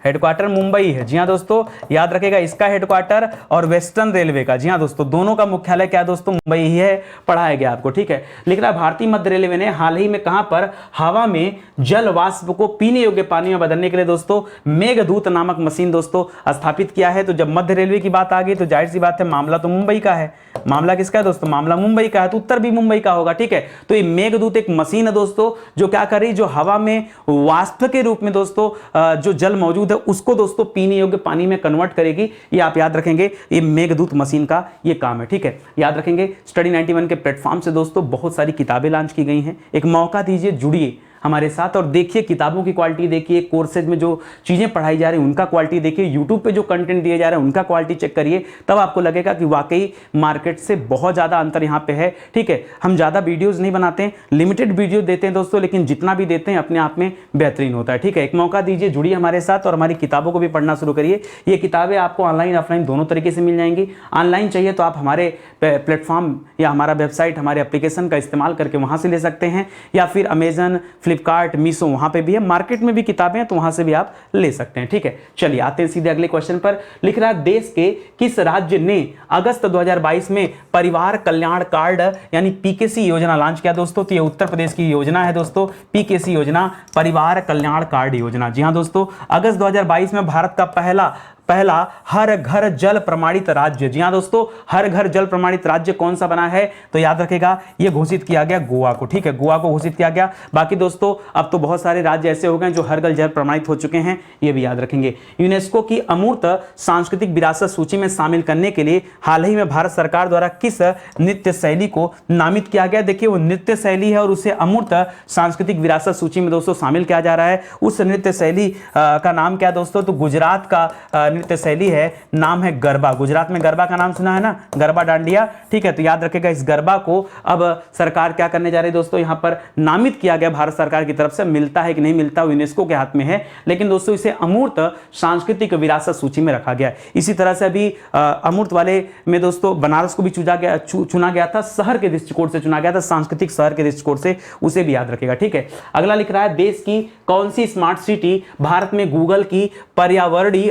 हेडक्वार्टर मुंबई है। जी हाँ दोस्तों, याद रखेगा इसका हेडक्वार्टर और वेस्टर्न रेलवे का, जी हाँ दोस्तों, दोनों का मुख्यालय क्या है दोस्तों? मुंबई ही है, पढ़ाया गया आपको, ठीक है। लिख रहा भारतीय मध्य रेलवे ने हाल ही में कहां पर हवा में जल वाष्प को पीने योग्य पानी में बदलने के लिए दोस्तों मेघदूत नामक मशीन दोस्तों स्थापित किया है। तो जब मध्य रेलवे की बात आ गई तो जाहिर सी बात है मामला तो मुंबई का है। मामला किसका है दोस्तों? मामला मुंबई का है, तो उत्तर भी मुंबई का होगा, ठीक है। तो ये मेघदूत एक मशीन है दोस्तों जो क्या कर रही, जो हवा में वाष्प के रूप में दोस्तों जो जल मौजूद है उसको दोस्तों पीने योग्य पानी में कन्वर्ट करेगी। ये आप याद रखेंगे, ये मेघदूत मशीन का ये काम है, ठीक है। याद रखेंगे स्टडी 91 के प्लेटफॉर्म से दोस्तों बहुत सारी किताबें लॉन्च की गई हैं। एक मौका दीजिए, जुड़िए हमारे साथ और देखिए किताबों की क्वालिटी, देखिए कोर्सेज में जो चीज़ें पढ़ाई जा रही हैं उनका क्वालिटी देखिए, यूट्यूब पे जो कंटेंट दिए जा रहे हैं उनका क्वालिटी चेक करिए, तब आपको लगेगा कि वाकई मार्केट से बहुत ज़्यादा अंतर यहाँ पे है, ठीक है। हम ज़्यादा वीडियोज़ नहीं बनाते हैं, लिमिटेड वीडियो देते हैं दोस्तों, लेकिन जितना भी देते हैं अपने आप में बेहतरीन होता है, ठीक है। एक मौका दीजिए, जुड़िए हमारे साथ और हमारी किताबों को भी पढ़ना शुरू करिए। ये किताबें आपको ऑनलाइन ऑफलाइन दोनों तरीके से मिल जाएंगी। ऑनलाइन चाहिए तो आप हमारे प्लेटफॉर्म या हमारा वेबसाइट, हमारे एप्लीकेशन का इस्तेमाल करके वहाँ से ले सकते हैं, या फिर अमेजन, फ्लिपकार्ट, मीशो वहां पे भी है, मार्केट में भी किताबें हैं तो वहां से भी आप ले सकते हैं, ठीक है। चलिए आते हैं सीधे अगले क्वेश्चन पर। लिख रहा है देश के किस राज्य ने अगस्त 2022 में परिवार कल्याण कार्ड यानी पीकेसी योजना लॉन्च किया दोस्तों? तो ये उत्तर प्रदेश की योजना है दोस्तों, पीकेसी योजना, परिवार कल्याण कार्ड योजना। जी हाँ दोस्तों, अगस्त 2022 में भारत का पहला हर घर जल प्रमाणित राज्य, जी हां दोस्तों, हर घर जल प्रमाणित राज्य कौन सा बना है? तो याद रखेगा ये घोषित किया गया गोवा को, ठीक है, गोवा को घोषित किया गया। बाकी दोस्तों अब तो बहुत सारे राज्य ऐसे हो गए जो हर घर जल प्रमाणित हो चुके हैं, ये भी याद रखेंगे। यूनेस्को की अमूर्त सांस्कृतिक विरासत सूची में शामिल करने के लिए हाल ही में भारत सरकार द्वारा किस नृत्य शैली को नामित किया गया? देखिए वो नृत्य शैली है और उसे अमूर्त सांस्कृतिक विरासत सूची में दोस्तों शामिल किया जा रहा है। उस नृत्य शैली का नाम क्या है दोस्तों? तो गुजरात का नृत्य शैली है, नाम है गरबा। गुजरात में गरबा का नाम सुना है ना, गरबा डांडिया, ठीक है। तो याद रखेगा इस गरबा को अब सरकार क्या करने जा रही है दोस्तों, यहां पर नामित किया गया भारत सरकार की तरफ से। मिलता है कि नहीं मिलता यूनेस्को के हाथ में है, लेकिन दोस्तों इसे अमूर्त सांस्कृतिक विरासत सूची में रखा गया। इसी तरह से अभी अमूर्त वाले में दोस्तों बनारस को भी चुना गया था, शहर के दृष्टिकोण से चुना गया था, सांस्कृतिक शहर के दृष्टिकोण से, उसे भी याद रखेगा, ठीक है। अगला लिख रहा है देश की कौन सी स्मार्ट सिटी भारत में गूगल की पर्यावरणीय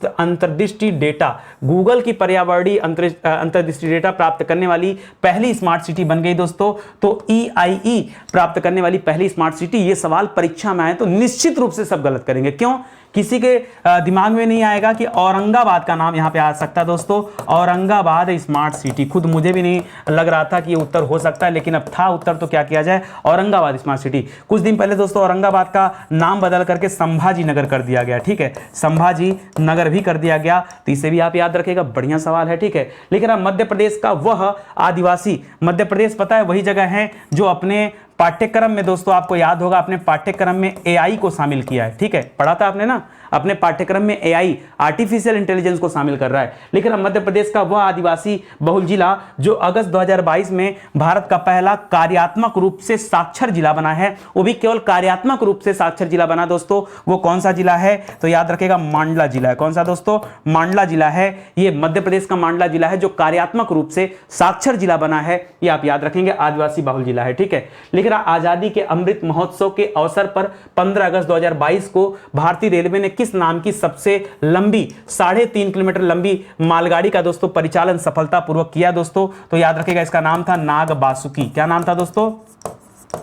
अंतर्दृष्टि डेटा, गूगल की पर्यावरणीय अंतर्दृष्टि डेटा प्राप्त करने वाली पहली स्मार्ट सिटी बन गई दोस्तों? तो EIE प्राप्त करने वाली पहली स्मार्ट सिटी। ये सवाल परीक्षा में आए तो निश्चित रूप से सब गलत करेंगे, क्यों? किसी के दिमाग में नहीं आएगा कि औरंगाबाद का नाम यहां पे आ सकता है दोस्तों, औरंगाबाद स्मार्ट सिटी। खुद मुझे भी नहीं लग रहा था कि ये उत्तर हो सकता है, लेकिन अब था उत्तर तो क्या किया जाए, औरंगाबाद स्मार्ट सिटी। कुछ दिन पहले दोस्तों औरंगाबाद का नाम बदल करके संभाजी नगर कर दिया गया, ठीक है, संभाजी नगर भी कर दिया गया, तो इसे भी आप याद रखेगा, बढ़िया सवाल है, ठीक है। लेकिन अब मध्य प्रदेश का वह आदिवासी, मध्य प्रदेश पता है वही जगह है जो अपने पाठ्यक्रम में दोस्तों आपको याद होगा अपने पाठ्यक्रम में AI को शामिल किया है, ठीक है, पढ़ा था आपने ना, अपने पाठ्यक्रम में AI आर्टिफिशियल इंटेलिजेंस को शामिल कर रहा है। लेकिन अब मध्य प्रदेश का वह आदिवासी बहुल जिला जो अगस्त 2022 में भारत का पहला कार्यात्मक रूप से साक्षर जिला बना है, वो भी केवल कार्यात्मक रूप से साक्षर जिला बना दोस्तों, वो कौन सा जिला है? तो याद रखेगा मांडला जिला है। कौन सा दोस्तों? मांडला जिला है, ये मध्य प्रदेश का मांडला जिला है जो कार्यात्मक रूप से साक्षर जिला बना है, ये आप याद रखेंगे, आदिवासी बहुल जिला है, ठीक है। लेकिन आजादी के अमृत महोत्सव के अवसर पर 15 अगस्त 2022 को भारतीय रेलवे ने किस नाम की सबसे लंबी 3.5 किलोमीटर लंबी मालगाड़ी का दोस्तों परिचालन सफलतापूर्वक किया दोस्तों? तो याद रखेगा इसका नाम था नाग बासुकी। क्या नाम था दोस्तों?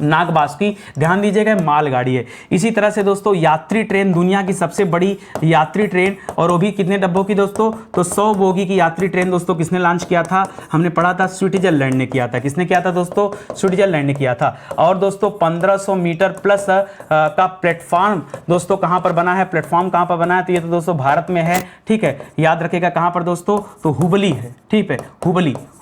नाग बासुकी। ध्यान दीजिएगा मालगाड़ी है। इसी तरह से दोस्तों यात्री ट्रेन, दुनिया की सबसे बड़ी यात्री ट्रेन, और वो भी कितने डब्बों की दोस्तों? तो 100 बोगी की यात्री ट्रेन दोस्तों किसने लॉन्च किया था? हमने पढ़ा था स्विट्जरलैंड ने किया था। किसने किया था दोस्तों? स्विट्जरलैंड ने किया था। और दोस्तों 1500 मीटर प्लस का प्लेटफॉर्म दोस्तों कहां पर बना है? प्लेटफॉर्म कहां पर बना है? तो ये तो दोस्तों भारत में है, ठीक है, याद रखेगा कहां पर दोस्तों? तो हुबली है, ठीक है,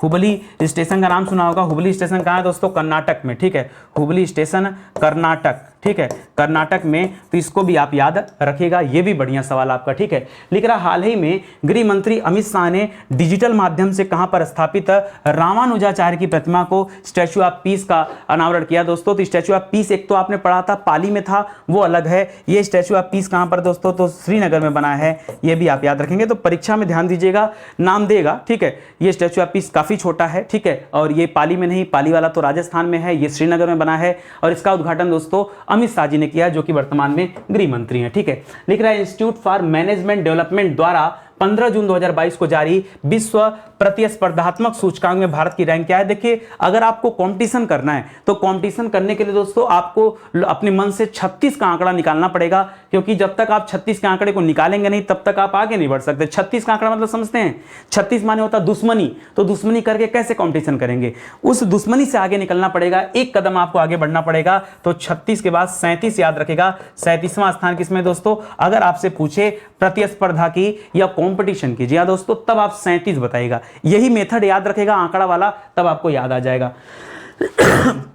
हुबली स्टेशन का नाम सुना होगा। हुबली स्टेशन कहाँ है दोस्तों? कर्नाटक में, ठीक है। हुबली स्टेशन कर्नाटक, ठीक है, कर्नाटक में। तो इसको भी आप याद रखिएगा, ये भी बढ़िया सवाल आपका, ठीक है। लिख रहा हाल ही में गृह मंत्री अमित शाह ने डिजिटल माध्यम से कहां पर स्थापित रामानुजाचार्य की प्रतिमा को स्टैचू ऑफ पीस का अनावरण किया दोस्तों। तो स्टैचू ऑफ पीस एक तो आपने पढ़ा था पाली में था, वो अलग है। ये स्टैचू ऑफ पीस कहां पर दोस्तों? तो श्रीनगर में बना है, ये भी आप याद रखेंगे। तो परीक्षा में ध्यान दीजिएगा, नाम देगा, ठीक है। ये स्टैचू ऑफ पीस काफी छोटा है, ठीक है, और ये पाली में नहीं, पाली वाला तो राजस्थान में है, ये श्रीनगर में बना है। और इसका उद्घाटन दोस्तों अमित शाह जी ने किया, जो कि वर्तमान में गृह मंत्री हैं, ठीक है। लिख रहा है इंस्टीट्यूट फॉर मैनेजमेंट डेवलपमेंट द्वारा 15 जून 2022 को जारी विश्व प्रतिस्पर्धात्मक सूचकांक में भारत की रैंक क्या है? देखिए, अगर आपको कंपटीशन करना है तो कंपटीशन करने के लिए दोस्तों आपको अपने मन से 36 का आंकड़ा निकालना पड़ेगा, क्योंकि जब तक आप 36 के आंकड़े को निकालेंगे नहीं तब तक आप आगे नहीं बढ़ सकते। 36 का आंकड़ा मतलब समझते हैं? 36 माने होता दुश्मनी, तो दुश्मनी करके कैसे कंपटीशन करेंगे? उस दुश्मनी से आगे निकलना पड़ेगा, एक कदम आपको आगे बढ़ना पड़ेगा। तो 36 के बाद 37 याद रखेगा। 37वां स्थान किसमें दोस्तों? अगर आपसे पूछे प्रतिस्पर्धा की या कंपटीशन की, जी हाँ दोस्तों, तब आप 37 बताइएगा। यही मेथड याद रखेगा आंकड़ा वाला, तब आपको याद आ जाएगा।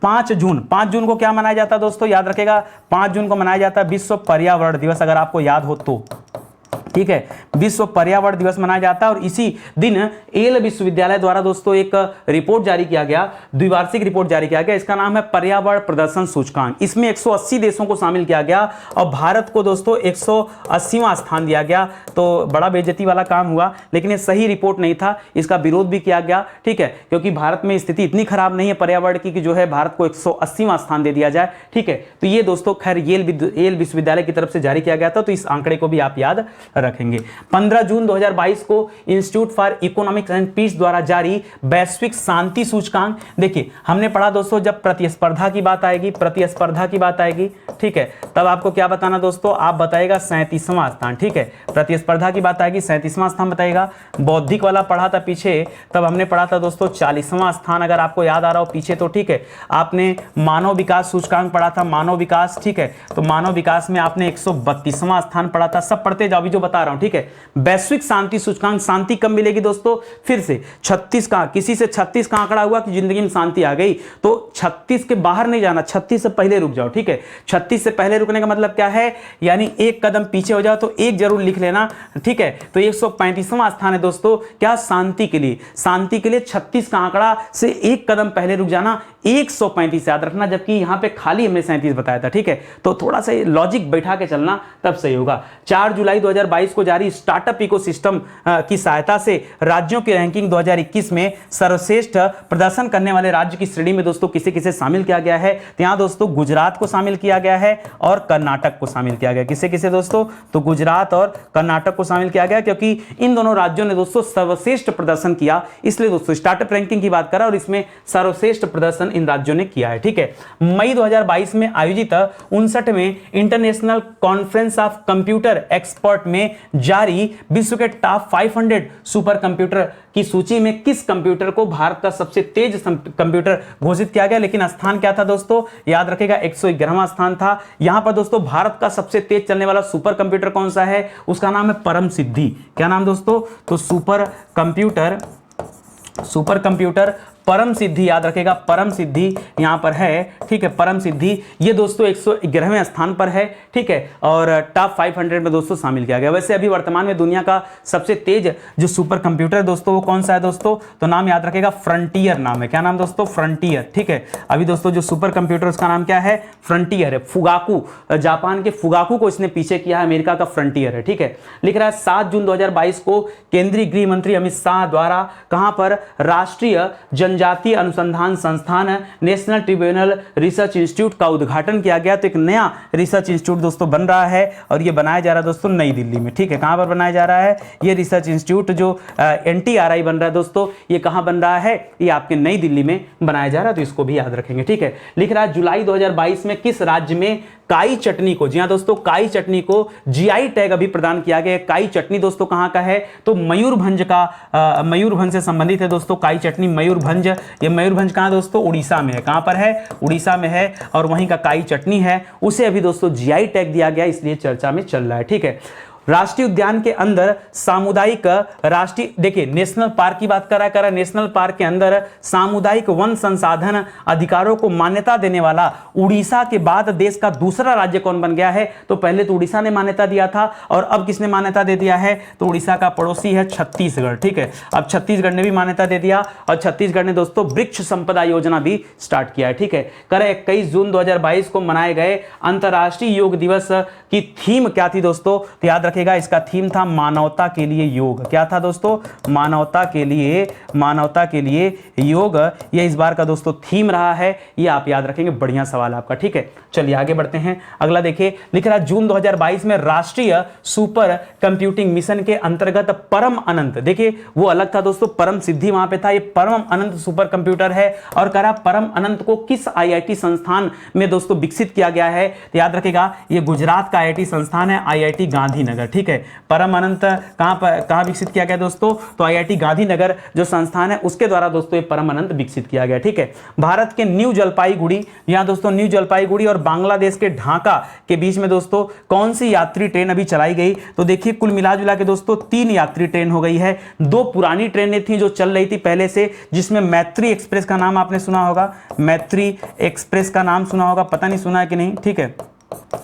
5 जून को क्या मनाया जाता है दोस्तों? याद रखेगा, 5 जून को मनाया जाता है विश्व पर्यावरण दिवस, अगर आपको याद हो तो, ठीक है। विश्व पर्यावरण दिवस मनाया जाता है। और इसी दिन येल विश्वविद्यालय द्वारा दोस्तों एक रिपोर्ट जारी किया गया, द्विवार्षिक रिपोर्ट जारी किया गया। इसका नाम है पर्यावरण प्रदर्शन सूचकांक। इसमें 180 देशों को शामिल किया गया और भारत को दोस्तों 180वां स्थान दिया गया। तो बड़ा बेइज्जती वाला काम हुआ, लेकिन ये सही रिपोर्ट नहीं था, इसका विरोध भी किया गया, ठीक है, क्योंकि भारत में स्थिति इतनी खराब नहीं है पर्यावरण की कि जो है भारत को 180वां स्थान दे दिया जाए, ठीक है। तो ये दोस्तों खैर येल विश्वविद्यालय की तरफ से जारी किया गया था, तो इस आंकड़े को भी आप याद रखेंगे। 15 जून 2022 को Institute for Economics and Peace द्वारा जारी वैश्विक शांति सूचकांक। देखिए, हमने पढ़ा दोस्तों जब प्रतिस्पर्धा की बात आएगी, ठीक है, तब आपको क्या बताना दोस्तों? आप बताएगा 37वां स्थान, ठीक है। प्रतिस्पर्धा की बात आएगी 37वां स्थान बताएगा। बौद्धिक वाला पढ़ा था पीछे, तब हमने पढ़ा था दोस्तों 40वां स्थान, अगर आपको याद आ रहा हो पीछे तो, ठीक है। आपने मानव विकास सूचकांक पढ़ा था, मानव विकास, ठीक है, तो मानव विकास में आपने 132वां स्थान पढ़ा था। सब पढ़ते जाओ, अभी जो बता रहा हूं, ठीक है। वैश्विक शांति सूचकांक, शांति कब मिलेगी दोस्तों? फिर से 36 का, किसी से 36 का आंकड़ा हुआ कि जिंदगी में शांति आ गई, तो 36 के बाहर नहीं जाना, 36 से पहले रुक जाओ, ठीक है। 36 से पहले रुकने का मतलब क्या है? यानी एक कदम पीछे हो जाओ, तो एक जरूर लिख लेना, ठीक है। तो 135वां स्थान है दोस्तों क्या? शांति के लिए। शांति के लिए 36 का आंकड़ा से एक कदम पहले रुक जाना, 135 याद रखना, जबकि यहां पे खाली हमने 37 बताया था, ठीक है। तो थोड़ा सा लॉजिक बैठा के चलना, तब सही होगा। 4 जुलाई 2022 को जारी स्टार्टअप इकोसिस्टम की सहायता से राज्यों की रैंकिंग 2021 में सर्वश्रेष्ठ प्रदर्शन करने वाले राज्य की श्रेणी में दोस्तों किसे किसे शामिल किया गया है? तो यहां दोस्तों गुजरात को शामिल किया गया है और कर्नाटक को शामिल किया गया। किसे किसे दोस्तों? तो गुजरात और कर्नाटक को शामिल किया गया, क्योंकि इन दोनों राज्यों ने दोस्तों सर्वश्रेष्ठ प्रदर्शन किया, इसलिए दोस्तों स्टार्टअप रैंकिंग की बात करा और इसमें सर्वश्रेष्ठ प्रदर्शन इन राज्यों ने किया है, ठीक है। मई 2022 में आयोजित 59वें international conference of computer expert में जारी विश्व के टॉप 500 सुपर कंप्यूटर की सूची में किस कंप्यूटर को भारत का सबसे तेज कंप्यूटर घोषित किया गया? लेकिन स्थान क्या था दोस्तों? याद रखेगा 111वां स्थान था। यहां पर दोस्तों भारत का सबसे तेज चलने वाला सुपर कंप्यूटर कौन सा है? उसका नाम है परम सिद्धि। क्या नाम दोस्तों? तो सुपर कंप्यूटर परम सिद्धि, याद रखेगा परम सिद्धि यहां पर है, ठीक है। परम सिद्धि ये दोस्तों 111वें स्थान पर है, ठीक है, और टॉप 500 में दोस्तों शामिल किया गया। वैसे अभी वर्तमान में दुनिया का सबसे तेज जो सुपर कंप्यूटर दोस्तों वो कौन सा है दोस्तों? तो नाम याद रखेगा फ्रंटियर नाम है। क्या नाम दोस्तों? फ्रंटियर, ठीक है। अभी दोस्तों जो सुपर कंप्यूटर उसका नाम क्या है? फ्रंटियर है। फुगाकू, जापान के फुगाकू को इसने पीछे किया है, अमेरिका का फ्रंटियर है, ठीक है। लिख रहा है 7 जून 2022 को केंद्रीय गृह मंत्री अमित शाह द्वारा कहां पर राष्ट्रीय जनजातीय अनुसंधान संस्थान नेशनल ट्रिब्यूनल रिसर्च इंस्टीट्यूट का उद्घाटन किया गया। तो एक नया रिसर्च इंस्टीट्यूट दोस्तों बन रहा है और ये बनाया जा रहा है दोस्तों नई दिल्ली में, ठीक है। कहां पर बनाया जा रहा है ये रिसर्च इंस्टीट्यूट? जो NTRI बन रहा है दोस्तों, ये कहां बन रहा है? ये आपके नई दिल्ली में बनाया जा रहा है, तो इसको भी याद रखेंगे, ठीक है। लिख रहा है जुलाई 2022 में किस राज्य में काई चटनी को, जी हां दोस्तों, काई चटनी को GI टैग अभी प्रदान किया गया। काई चटनी दोस्तों कहां का है? तो मयूरभंज का, मयूरभंज से संबंधित है दोस्तों काई चटनी। मयूरभंज, ये मयूरभंज कहां दोस्तों? उड़ीसा में है। कहां पर है? उड़ीसा में है, और वहीं का काई चटनी है, उसे अभी दोस्तों GI टैग दिया गया, इसलिए चर्चा में चल रहा है, ठीक है। राष्ट्रीय उद्यान के अंदर सामुदायिक राष्ट्रीय, देखिए नेशनल पार्क की बात कर रहा है, नेशनल पार्क के अंदर सामुदायिक वन संसाधन अधिकारों को मान्यता देने वाला उड़ीसा के बाद देश का दूसरा राज्य कौन बन गया है? तो पहले तो उड़ीसा ने मान्यता दिया था और अब किसने मान्यता दे दिया है? तो उड़ीसा का पड़ोसी है छत्तीसगढ़। ठीक है, अब छत्तीसगढ़ ने भी मान्यता दे दिया और छत्तीसगढ़ ने दोस्तों वृक्ष संपदा योजना भी स्टार्ट किया है। ठीक है, करें 21 जून 2022 को मनाए गए अंतर्राष्ट्रीय योग दिवस की थीम क्या थी दोस्तों? तो याद रखिएगा, इसका थीम था मानवता के लिए योग। क्या था दोस्तों? मानवता के लिए योग। यह इस बार का दोस्तों थीम रहा है, ये आप याद रखेंगे। बढ़िया सवाल आपका। ठीक है, चलिए आगे बढ़ते हैं। अगला देखिए, लिख रहा जून 2022 में राष्ट्रीय सुपर कंप्यूटिंग मिशन के अंतर्गत परम अनंत, देखिए वो अलग था दोस्तों, परम सिद्धि वहां पे था, ये परम अनंत सुपर कंप्यूटर है। और कह रहा परम अनंत को किस आईआईटी संस्थान में दोस्तों विकसित किया गया है? तो याद रखिएगा, ये गुजरात का आईआईटी संस्थान है, आईआईटी गांधीनगर। ठीक है, परम अनंत कहां विकसित किया गया दोस्तों? तो आईआईटी गांधीनगर जो संस्थान है उसके द्वारा दोस्तों ये परम अनंत विकसित किया गया। ठीक है, भारत के न्यू जलपाईगुड़ी, यहां दोस्तों न्यू जलपाईगुड़ी और बांग्लादेश के ढाका के बीच में दोस्तों कौन सी यात्री ट्रेन अभी चलाई गई? तो देखिए कुल मिला जुला के दोस्तों 3 यात्री ट्रेन हो गई है। 2 पुरानी ट्रेनें थी जो चल रही थी पहले से, जिसमें मैत्री एक्सप्रेस का नाम आपने सुना होगा, मैत्री एक्सप्रेस का नाम सुना होगा, पता नहीं सुना है कि नहीं। ठीक है,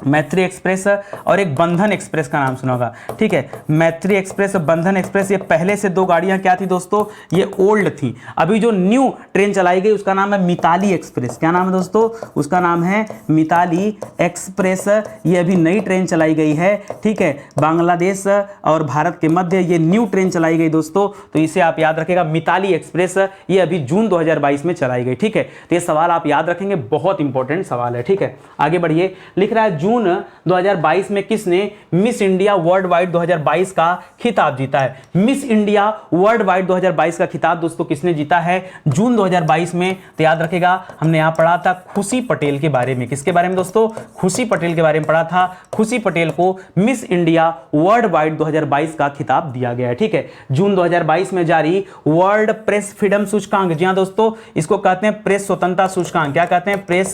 मैत्री एक्सप्रेस और एक बंधन एक्सप्रेस का नाम सुना होगा। ठीक है, मैत्री एक्सप्रेस और बंधन एक्सप्रेस, ये पहले से 2 गाड़ियां क्या थी दोस्तों? ये ओल्ड थी। अभी जो न्यू ट्रेन चलाई गई उसका नाम है मिताली एक्सप्रेस। क्या नाम है दोस्तों? उसका नाम है मिताली एक्सप्रेस। ये अभी नई ट्रेन चलाई गई है। ठीक है, बांग्लादेश और भारत के मध्य ये न्यू ट्रेन चलाई गई दोस्तों, तो इसे आप याद रखेगा, मिताली एक्सप्रेस। ये अभी जून 2022 में चलाई गई। ठीक है, तो ये सवाल आप याद रखेंगे, बहुत इंपॉर्टेंट सवाल है। ठीक है, आगे बढ़िए। लिख रहा है जून 2022 में किसने मिस इंडिया वर्ल्ड वाइड 2022 का खिताब जीता है? मिस इंडिया वर्ल्ड वाइड 2022 का खिताब दोस्तों किसने जीता है जून 2022 में? तो याद रखेगा, हमने यहां पढ़ा था खुशी पटेल के बारे में। किसके बारे में दोस्तों? खुशी पटेल के बारे में पढ़ा था। खुशी पटेल को मिस इंडिया वर्ल्ड वाइड 2022 का खिताब दिया गया है। ठीक है, जून 2022 में जारी वर्ल्ड प्रेस फ्रीडम सूचकांक, जी हां दोस्तों, इसको कहते हैं प्रेस स्वतंत्रता सूचकांक। क्या कहते हैं? प्रेस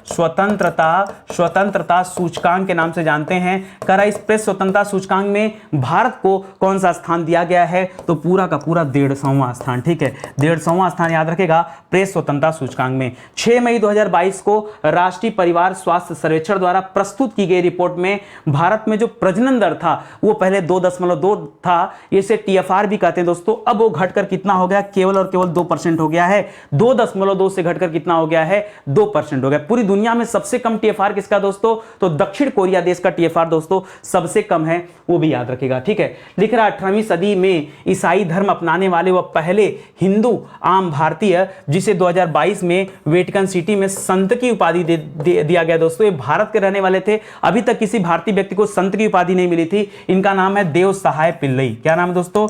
स्वतंत्रता सूचकांक के नाम से जानते हैं। करा इस प्रेस स्वतंत्रता सूचकांक में भारत को कौन सा स्थान दिया गया है? तो पूरा का पूरा 150वां स्थान। ठीक है, 150वां स्थान याद रखेगा प्रेस स्वतंत्रता सूचकांक में। 6 मई 2022 को राष्ट्रीय परिवार स्वास्थ्य सर्वेक्षण द्वारा प्रस्तुत की गई रिपोर्ट में भारत में जो प्रजनन दर था वो पहले 2.2 था, इसे टीएफआर भी कहते हैं दोस्तों। अब वो घटकर कितना हो गया? केवल और केवल 2% हो गया है। 2.2 से घटकर कितना हो गया है? 2% हो गया। पूरी दुनिया में सबसे कम टीएफआर किसका दोस्तों? तो दक्षिण कोरिया देश का टीएफआर दोस्तों सबसे कम है, वो भी याद रखेगा। ठीक है, लिख रहा 18वीं सदी में ईसाई धर्म अपनाने वाले वह पहले हिंदू आम भारतीय जिसे 2022 में वेटिकन सिटी में संत की उपाधि दिया गया दोस्तों। ये भारत के रहने वाले थे, अभी तक किसी भारतीय व्यक्ति को संत की उपाधि नहीं मिली थी। इनका नाम है देव सहाय पिल्लई। क्या नाम है दोस्तों?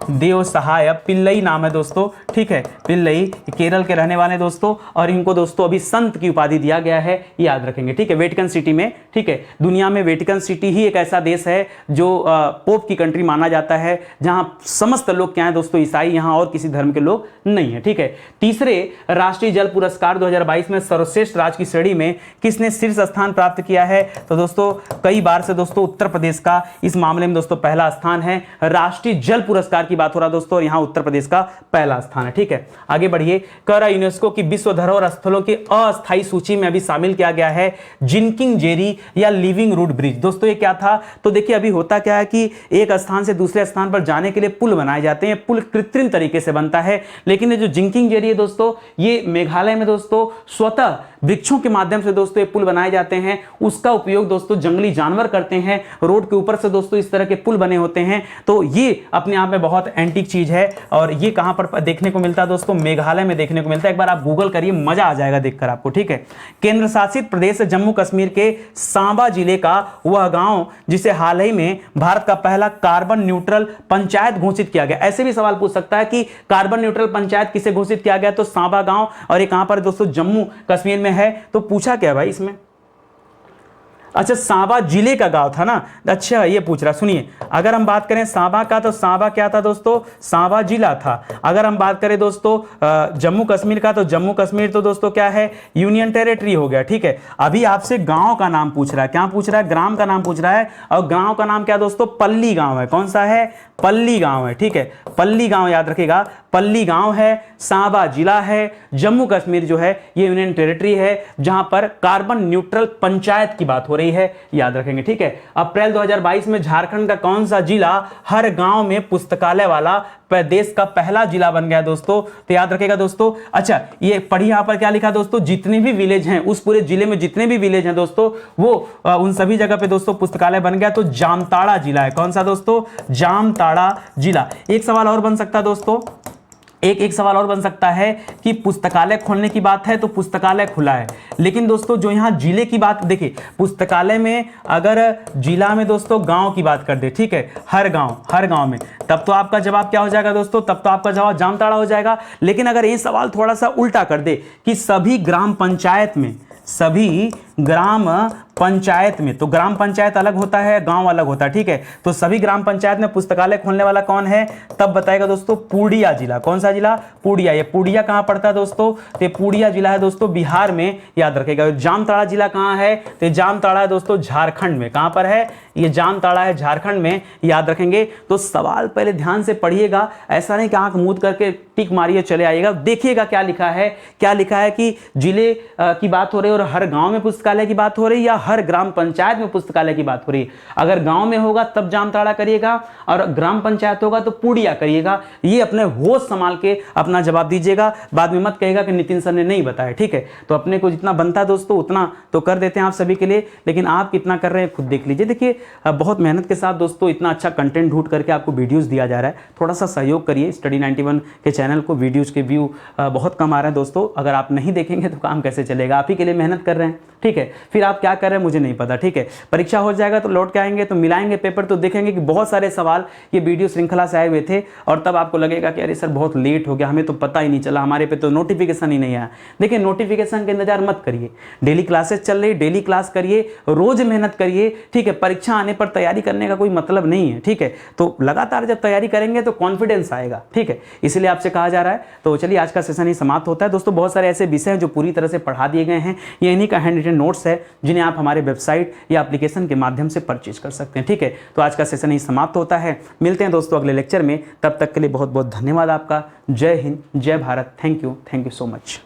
देव सहाय पिल्लई नाम है दोस्तों। ठीक है, पिल्लई केरल के रहने वाले दोस्तों, और इनको दोस्तों अभी संत की उपाधि दिया गया है, याद रखेंगे। ठीक है, वेटिकन सिटी में। ठीक है, दुनिया में वेटिकन सिटी ही एक ऐसा देश है जो पोप की कंट्री माना जाता है, जहां समस्त लोग क्या है दोस्तों? ईसाई, यहां और किसी धर्म के लोग नहीं है। ठीक है, तीसरे राष्ट्रीय जल पुरस्कार 2022 में सर्वश्रेष्ठ राज्य की श्रेणी में किसने शीर्ष स्थान प्राप्त किया है? तो दोस्तों कई बार से दोस्तों उत्तर प्रदेश का इस मामले में दोस्तों पहला स्थान है। राष्ट्रीय जल पुरस्कार की बात हो रहा दोस्तों, और यहां उत्तर प्रदेश का पहला स्थान है। ठीक है, आगे बढ़िए। करा यूनेस्को की विश्व धरोहर स्थलों की अस्थायी सूची में अभी शामिल किया गया है जिनकिंग जेरी या लिविंग रूट ब्रिज। दोस्तों ये क्या था? तो देखिए अभी होता क्या है कि एक स्थान से दूसरे स्थान पर जाने के लिए पुल बनाए जाते हैं, पुल कृत्रिम तरीके से बनता है, लेकिन ये जो जिंकिंग जेरी है दोस्तों, ये मेघालय में दोस्तों स्वतः वृक्षों के माध्यम से दोस्तों ये पुल बनाए जाते हैं। उसका उपयोग दोस्तों जंगली जानवर करते हैं। रोड के ऊपर से दोस्तों इस तरह के पुल बने होते हैं, तो ये अपने आप में बहुत एंटीक चीज है। और ये कहां पर देखने को मिलता है दोस्तों? मेघालय में देखने को मिलता है। एक बार आप गूगल करिए, मजा आ जाएगा देखकर आपको। ठीक है, केंद्र शासित प्रदेश जम्मू कश्मीर के सांबा जिले का वह गांव जिसे हाल ही में भारत का पहला कार्बन न्यूट्रल पंचायत घोषित किया गया। ऐसे भी सवाल पूछ सकता है कि कार्बन न्यूट्रल पंचायत किसे घोषित किया गया? तो सांबा गांव, और ये कहां पर दोस्तों? जम्मू कश्मीर में है। तो पूछा क्या भाई इसमें? अच्छा, सांबा जिले का गांव था ना। अच्छा, ये पूछ रहा, सुनिए, अगर हम बात करें सांबा का तो सांबा क्या था दोस्तों, सांबा जिला था। अगर हम बात करें दोस्तों जम्मू कश्मीर का तो जम्मू कश्मीर तो दोस्तों क्या है, यूनियन टेरिटरी हो गया। ठीक है, अभी आपसे गांव का नाम पूछ रहा है, क्या पूछ रहा है, ग्राम का नाम पूछ रहा है। और गांव का नाम क्या दोस्तों, पल्ली गांव है। कौन सा है, पल्ली गांव है। ठीक है, पल्ली गांव याद रखिएगा, पल्ली गांव है, सांबा जिला है, जम्मू कश्मीर जो है ये यूनियन टेरिटरी है, जहां पर कार्बन न्यूट्रल पंचायत की बात हो रही है, याद रखेंगे। ठीक है, अप्रैल 2022 में झारखंड का कौन सा जिला हर गांव में पुस्तकालय वाला देश का पहला जिला बन गया दोस्तों, तो याद रखेगा दोस्तों। अच्छा, ये पढ़िए यहां पर क्या लिखा दोस्तों, जितने भी विलेज हैं, उस पूरे जिले में जितने भी विलेज हैं दोस्तों, वो उन सभी जगह पे दोस्तों पुस्तकालय बन गया। तो जामताड़ा जिला है। कौन सा दोस्तों, जामताड़ा जिला। एक सवाल और बन सकता है दोस्तों, एक सवाल और बन सकता है कि पुस्तकालय खोलने की बात है तो पुस्तकालय खुला है, लेकिन दोस्तों जो यहां जिले की बात देखिए, पुस्तकालय में अगर जिला में दोस्तों गांव की बात कर दे, ठीक है, हर गांव में, तब तो आपका जवाब क्या हो जाएगा दोस्तों, तब तो आपका जवाब जामताड़ा हो जाएगा। लेकिन अगर ये सवाल थोड़ा सा उल्टा कर दे कि सभी ग्राम पंचायत में, सभी ग्राम पंचायत में, तो ग्राम पंचायत अलग होता है, गांव अलग होता है। ठीक है, तो सभी ग्राम पंचायत में पुस्तकालय खोलने वाला कौन है, तब बताएगा दोस्तों पूर्णिया जिला। कौन सा जिला, पूर्णिया। ये पूर्णिया कहां पड़ता है दोस्तों, तो पूर्णिया जिला है दोस्तों बिहार में, याद रखेगा। जामताड़ा जिला कहां है, तो जामताड़ा है दोस्तों झारखंड में। कहां पर है, ये जामताड़ा है झारखंड में, याद रखेंगे। तो सवाल पहले ध्यान से पढ़िएगा, ऐसा नहीं कि आंख मूंद करके टिक मारिए चले आइएगा, देखिएगा क्या लिखा है। क्या लिखा है कि जिले की बात हो रही है और हर गांव में पुस्तकालय की बात हो रही है, या हर ग्राम पंचायत में पुस्तकालय की बात हो रही है। अगर गांव में होगा तब जामताड़ा करिएगा, और ग्राम पंचायत होगा तो पूर्णिया करिएगा। ये अपने होश संभाल के अपना जवाब दीजिएगा, बाद में मत कहिएगा कि नितिन सर ने नहीं बताया। ठीक है, तो अपने को जितना बनता है दोस्तों उतना तो कर देते हैं आप सभी के लिए, लेकिन आप कितना कर रहे हैं खुद देख लीजिए। देखिए बहुत मेहनत के साथ दोस्तों इतना अच्छा कंटेंट ढूंढ करके आपको वीडियोस दिया जा रहा है, थोड़ा सा सहयोग करिए। स्टडी 91 के चैनल को वीडियोस के व्यू बहुत कम आ रहे हैं दोस्तों, अगर आप नहीं देखेंगे तो काम कैसे चलेगा। आप ही के लिए मेहनत कर रहे हैं, ठीक है, फिर आप क्या कर रहे हैं मुझे नहीं पता। ठीक है, परीक्षा हो जाएगा तो लौट के आएंगे तो मिलाएंगे पेपर, तो देखेंगे कि बहुत सारे सवाल ये वीडियो श्रृंखला से आए हुए थे, और तब आपको लगेगा कि अरे सर बहुत लेट हो गया, हमें तो पता ही नहीं चला, हमारे पे तो नोटिफिकेशन ही नहीं आया। देखिए नोटिफिकेशन का इंतजार मत करिए, डेली क्लासेस चल रही, डेली क्लास करिए, रोज मेहनत करिए। ठीक है, परीक्षा आने पर तैयारी करने का कोई मतलब नहीं है। ठीक है, तो लगातार जब तैयारी करेंगे तो कॉन्फिडेंस आएगा। ठीक है, इसलिए आपसे कहा जा रहा है। तो चलिए आज का सेशन ही समाप्त होता है दोस्तों। बहुत सारे ऐसे विषय हैं जो पूरी तरह से पढ़ा दिए गए हैं, ये इन्हीं का हैंड रिटन नोट्स है जिन्हें आप हमारे वेबसाइट या एप्लीकेशन के माध्यम से परचेज कर सकते हैं। ठीक है, तो आज का सेशन ही समाप्त होता है। मिलते हैं दोस्तों अगले लेक्चर में, तब तक के लिए बहुत बहुत धन्यवाद आपका। जय हिंद, जय Bharat. Thank you so much.